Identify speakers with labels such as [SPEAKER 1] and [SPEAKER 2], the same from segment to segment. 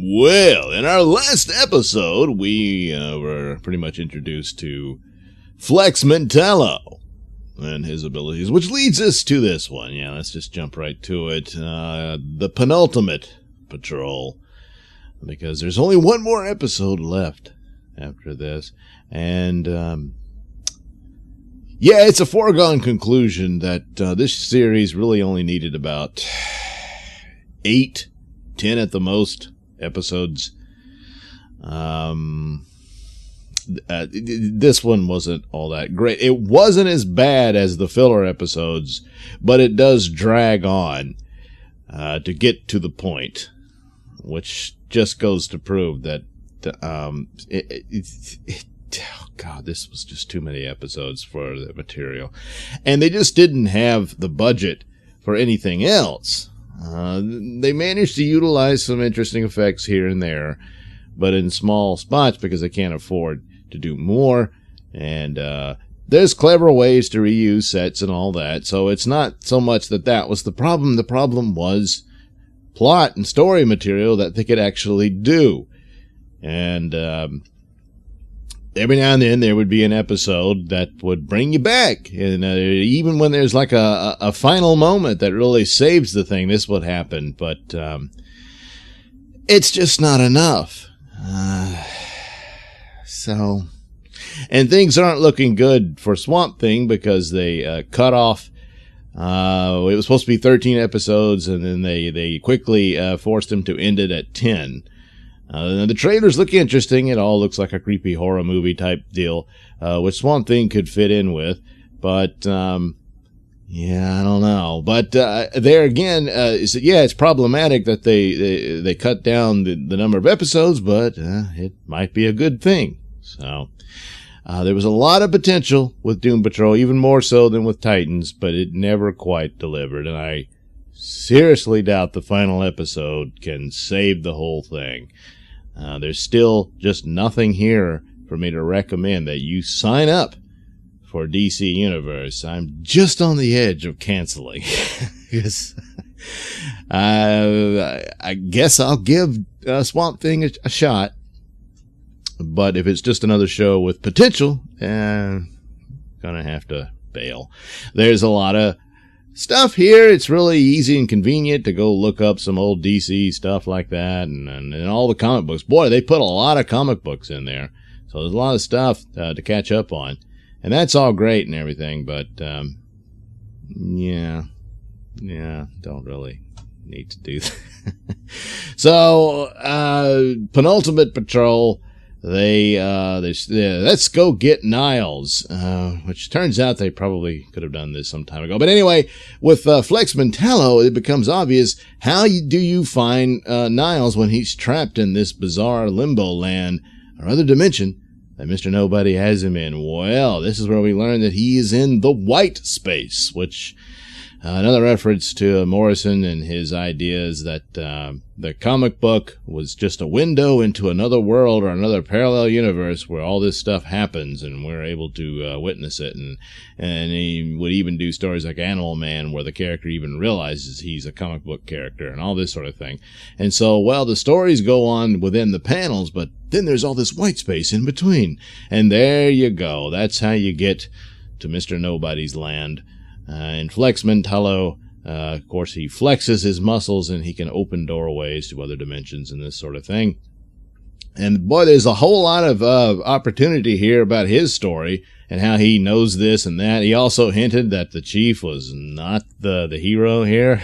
[SPEAKER 1] Well, in our last episode, we were pretty much introduced to Flex Mentallo and his abilities, which leads us to this one. Yeah, let's just jump right to it. The Penultimate Patrol, because there's only one more episode left after this. And, yeah, it's a foregone conclusion that this series really only needed about 8, 10 at the most episodes. This one wasn't all that great. It wasn't as bad as the filler episodes, but it does drag on to get to the point, which just goes to prove that oh God, this was just too many episodes for the material, and they just didn't have the budget for anything else. They managed to utilize some interesting effects here and there, but in small spots because they can't afford to do more. And there's clever ways to reuse sets and all that. So it's not so much that was the problem. The problem was plot and story material that they could actually do. And every now and then there would be an episode that would bring you back. And even when there's like a final moment that really saves the thing, this would happen. But it's just not enough. And things aren't looking good for Swamp Thing because they cut off. It was supposed to be 13 episodes, and then they quickly forced him to end it at 10. The trailers look interesting. It all looks like a creepy horror movie type deal, which Swamp Thing could fit in with. But, yeah, I don't know. But there again, it's problematic that they cut down the number of episodes, but it might be a good thing. So there was a lot of potential with Doom Patrol, even more so than with Titans, but it never quite delivered. And I seriously doubt the final episode can save the whole thing. There's still just nothing here for me to recommend that you sign up for DC Universe. I'm just on the edge of canceling. Yes. I guess I'll give Swamp Thing a shot. But if it's just another show with potential, gonna have to bail. There's a lot of stuff here. It's really easy and convenient to go look up some old DC stuff like that, and all the comic books. Boy, they put a lot of comic books in there, so there's a lot of stuff to catch up on, and that's all great and everything. But yeah, don't really need to do that. So Penultimate Patrol. They let's go get Niles, which turns out they probably could have done this some time ago. But anyway, with Flex Mentallo, it becomes obvious how do you find Niles when he's trapped in this bizarre limbo land or other dimension that Mr. Nobody has him in. Well, this is where we learn that he is in the white space, which another reference to Morrison and his ideas that the comic book was just a window into another world or another parallel universe where all this stuff happens and we're able to witness it. And he would even do stories like Animal Man where the character even realizes he's a comic book character and all this sort of thing. And so, well, the stories go on within the panels, but then there's all this white space in between. And there you go. That's how you get to Mr. Nobody's land. And Flex Mentallo, of course, he flexes his muscles and he can open doorways to other dimensions and this sort of thing. And boy, there's a whole lot of opportunity here about his story and how he knows this and that. He also hinted that the chief was not the hero here,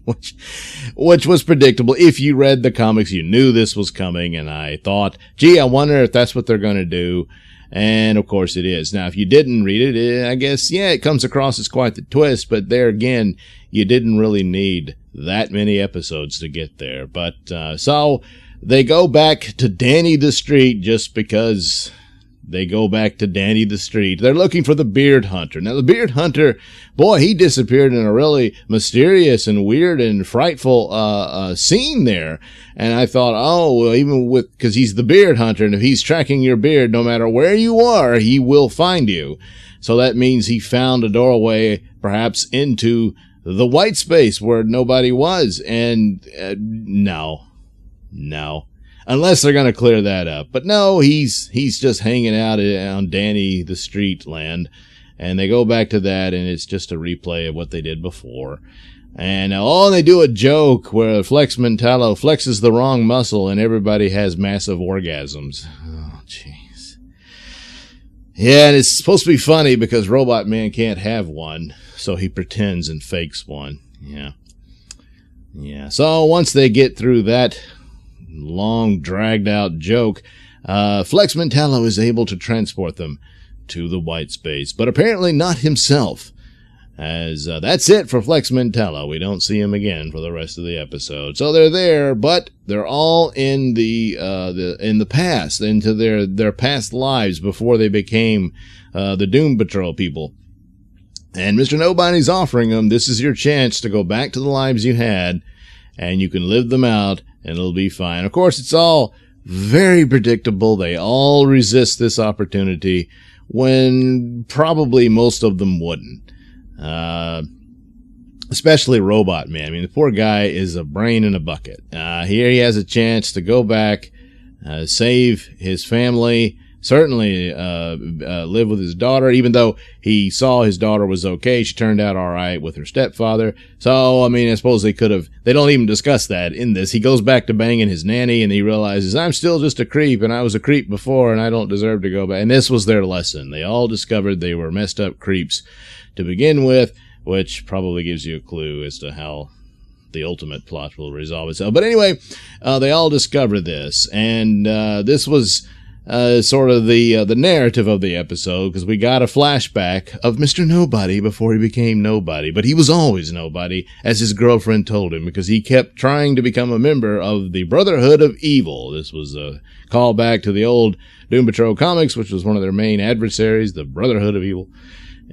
[SPEAKER 1] which was predictable. If you read the comics, you knew this was coming. And I thought, gee, I wonder if that's what they're going to do. And, of course, it is. Now, if you didn't read it, I guess, yeah, it comes across as quite the twist. But there again, you didn't really need that many episodes to get there. But so they go back to Danny the Street just because they go back to Danny the Street. They're looking for the Beard Hunter. Now, the Beard Hunter, boy, he disappeared in a really mysterious and weird and frightful scene there. And I thought, oh, well, even because he's the Beard Hunter, and if he's tracking your beard, no matter where you are, he will find you. So that means he found a doorway, perhaps, into the white space where nobody was. And no. No. Unless they're going to clear that up. But no, he's just hanging out on Danny the Street land. And they go back to that, and it's just a replay of what they did before. And they do a joke where Flex Mentallo flexes the wrong muscle, and everybody has massive orgasms. Oh, jeez. Yeah, and it's supposed to be funny because Robot Man can't have one, so he pretends and fakes one. Yeah. So once they get through that long, dragged-out joke, Flex Mentallo is able to transport them to the white space, but apparently not himself, as that's it for Flex Mentallo. We don't see him again for the rest of the episode. So they're there, but they're all in the past, into their past lives before they became the Doom Patrol people. And Mr. Nobody's offering them, this is your chance to go back to the lives you had, and you can live them out, and it'll be fine. Of course, it's all very predictable. They all resist this opportunity when probably most of them wouldn't. Especially Robot Man. I mean, the poor guy is a brain in a bucket. Here he has a chance to go back, save his family, certainly live with his daughter, even though he saw his daughter was okay. She turned out all right with her stepfather. So, I mean, I suppose they don't even discuss that in this. He goes back to banging his nanny, and he realizes, I'm still just a creep, and I was a creep before, and I don't deserve to go back. And this was their lesson. They all discovered they were messed up creeps to begin with, which probably gives you a clue as to how the ultimate plot will resolve itself. But anyway, they all discover this, and this was sort of the narrative of the episode, because we got a flashback of Mr. Nobody before he became nobody. But he was always nobody, as his girlfriend told him, because he kept trying to become a member of the Brotherhood of Evil. This was a callback to the old Doom Patrol comics, which was one of their main adversaries, the Brotherhood of Evil.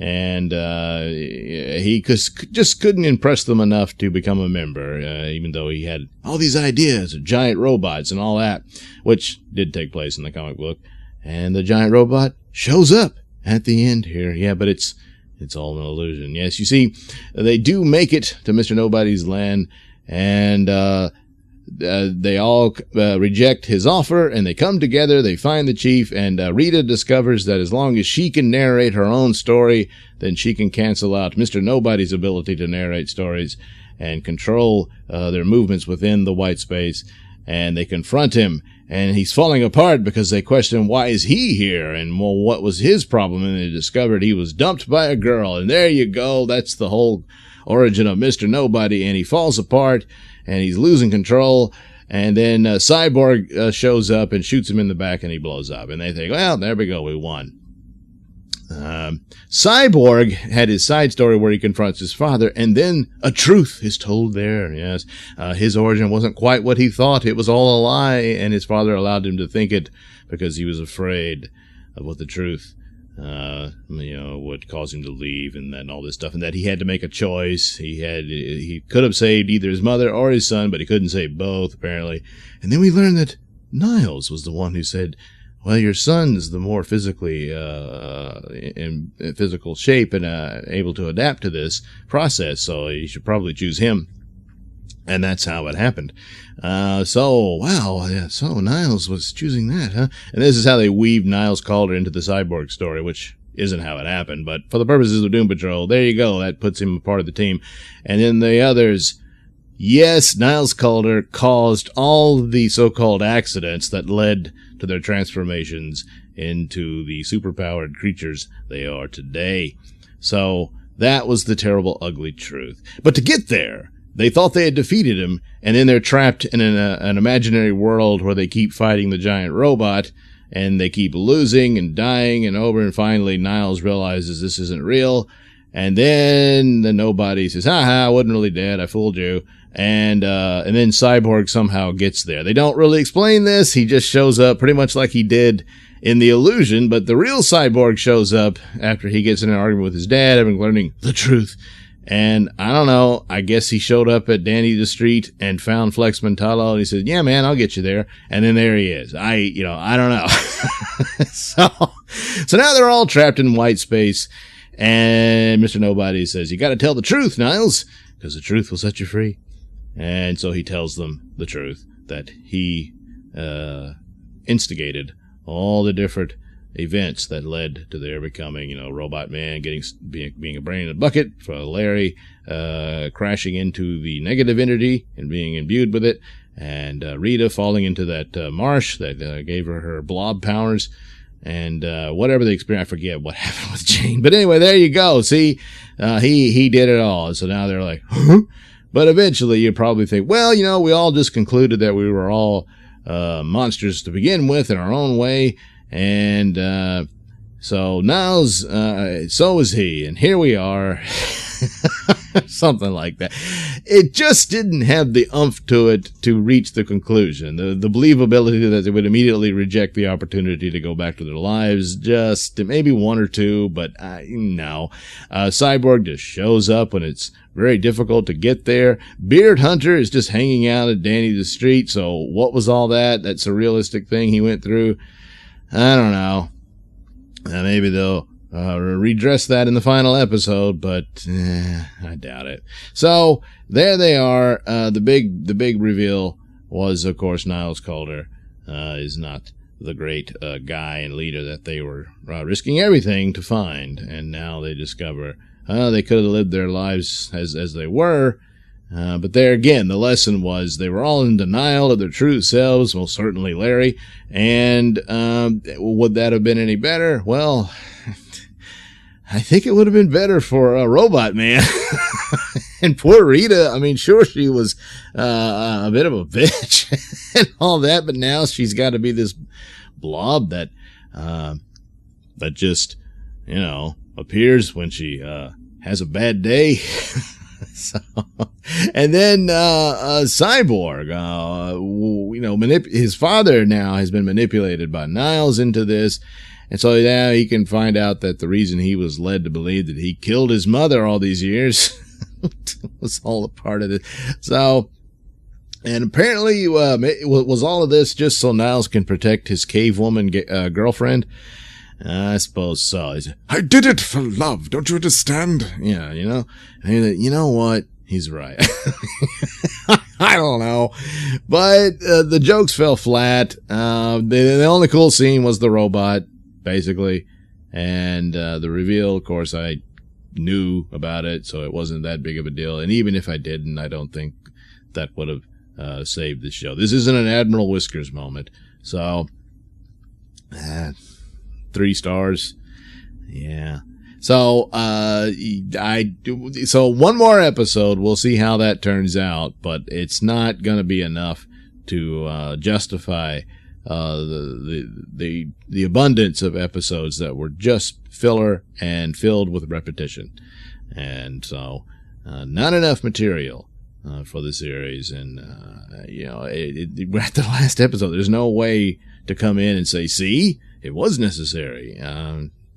[SPEAKER 1] And he just couldn't impress them enough to become a member, even though he had all these ideas of giant robots and all that, which did take place in the comic book. And the giant robot shows up at the end here. Yeah, but it's all an illusion. Yes, you see, they do make it to Mr. Nobody's land, and they all reject his offer, and they come together, they find the chief, and Rita discovers that as long as she can narrate her own story, then she can cancel out Mr. Nobody's ability to narrate stories and control their movements within the white space. And they confront him, and he's falling apart because they question, why is he here? And, well, what was his problem? And they discovered he was dumped by a girl. And there you go, that's the whole origin of Mr. Nobody, and he falls apart, and he's losing control, and then Cyborg shows up and shoots him in the back, and he blows up. And they think, well, there we go, we won. Cyborg had his side story where he confronts his father, and then a truth is told there. Yes, his origin wasn't quite what he thought. It was all a lie, and his father allowed him to think it because he was afraid of what the truth would cause him to leave, and all this stuff, and that he had to make a choice. He could have saved either his mother or his son, but he couldn't save both, apparently. And then we learned that Niles was the one who said, well, your son's the more physically in physical shape and able to adapt to this process, so you should probably choose him. And that's how it happened. So Niles was choosing that, huh? And this is how they weaved Niles Calder into the Cyborg story, which isn't how it happened, but for the purposes of Doom Patrol, there you go. That puts him a part of the team. And then the others, yes, Niles Calder caused all the so-called accidents that led to their transformations into the superpowered creatures they are today. So that was the terrible, ugly truth. But to get there, they thought they had defeated him, and then they're trapped in an imaginary world where they keep fighting the giant robot, and they keep losing and dying and over, and finally Niles realizes this isn't real, and then the Nobody says, I wasn't really dead, I fooled you, and then Cyborg somehow gets there. They don't really explain this, he just shows up pretty much like he did in The Illusion, but the real Cyborg shows up after he gets in an argument with his dad, having learning the truth. And I don't know, I guess he showed up at Danny the Street and found Flex Mentallo, and he said, yeah, man, I'll get you there. And then there he is. I don't know. So now they're all trapped in white space, and Mr. Nobody says, you got to tell the truth, Niles, because the truth will set you free. And so he tells them the truth. that he instigated all the different events that led to their becoming, Robot Man being a brain in a bucket, for Larry crashing into the negative entity and being imbued with it, and Rita falling into that marsh that gave her blob powers, and whatever the experience, I forget what happened with Jane. But anyway, there you go. See, he did it all. So now they're like, huh? But eventually you probably think, well, we all just concluded that we were all monsters to begin with in our own way. And so Niles, so is he. And here we are. Something like that. It just didn't have the oomph to it to reach the conclusion. The believability that they would immediately reject the opportunity to go back to their lives, just maybe one or two, but no. Cyborg just shows up when it's very difficult to get there. Beard Hunter is just hanging out at Danny the Street. So what was all that? That's a realistic thing he went through. I don't know. Maybe they'll redress that in the final episode, but I doubt it. So there they are. The big reveal was, of course, Niles Calder is not the great guy and leader that they were risking everything to find, and now they discover they could have lived their lives as they were. But there again, the lesson was they were all in denial of their true selves, most certainly Larry. And would that have been any better? Well, I think it would have been better for Robot Man. And poor Rita, I mean, sure, she was a bit of a bitch and all that, but now she's got to be this blob that just, appears when she has a bad day. So, and then Cyborg, his father now has been manipulated by Niles into this, and so now he can find out that the reason he was led to believe that he killed his mother all these years was all a part of it. So, and apparently was all of this just so Niles can protect his cave woman girlfriend? I suppose so. He said, I did it for love. Don't you understand? Yeah, you know what? He's right. I don't know. But the jokes fell flat. The only cool scene was the robot, basically. And the reveal, of course, I knew about it, so it wasn't that big of a deal. And even if I didn't, I don't think that would have saved the show. This isn't an Admiral Whiskers moment. So, 3 stars. Yeah. So, so one more episode. We'll see how that turns out, but it's not going to be enough to justify the abundance of episodes that were just filler and filled with repetition. And so, not enough material for the series. And, we're at the last episode. There's no way to come in and say, see, it was necessary.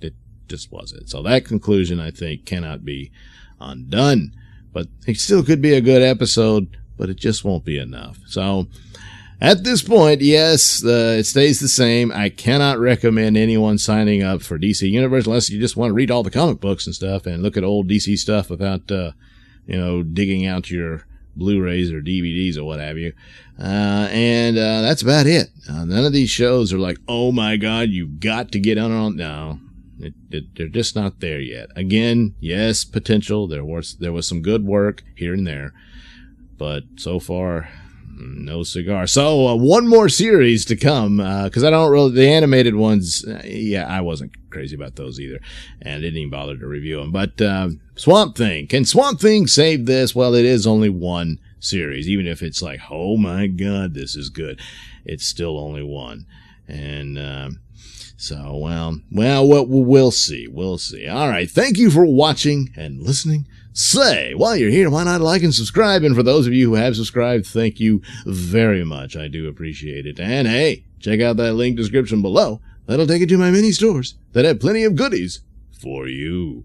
[SPEAKER 1] It just wasn't. So that conclusion, I think, cannot be undone. But it still could be a good episode, but it just won't be enough. So at this point, yes, it stays the same. I cannot recommend anyone signing up for DC Universe unless you just want to read all the comic books and stuff and look at old DC stuff without, digging out your Blu-rays or DVDs or what have you. And that's about it. None of these shows are like, oh my God, you've got to get on. No, they're just not there yet. Again, yes, potential. There was some good work here and there, but so far, no cigar. So one more series to come, because the animated ones, I wasn't crazy about those either, and didn't even bother to review them. But Swamp Thing. Can Swamp Thing save this? Well, it is only one series. Even if it's like, oh my God, this is good, it's still only one. And so, we'll see. We'll see. All right. Thank you for watching and listening. Say, while you're here, why not like and subscribe? And for those of you who have subscribed, thank you very much. I do appreciate it. And hey, check out that link description below. That'll take you to my mini stores that have plenty of goodies for you.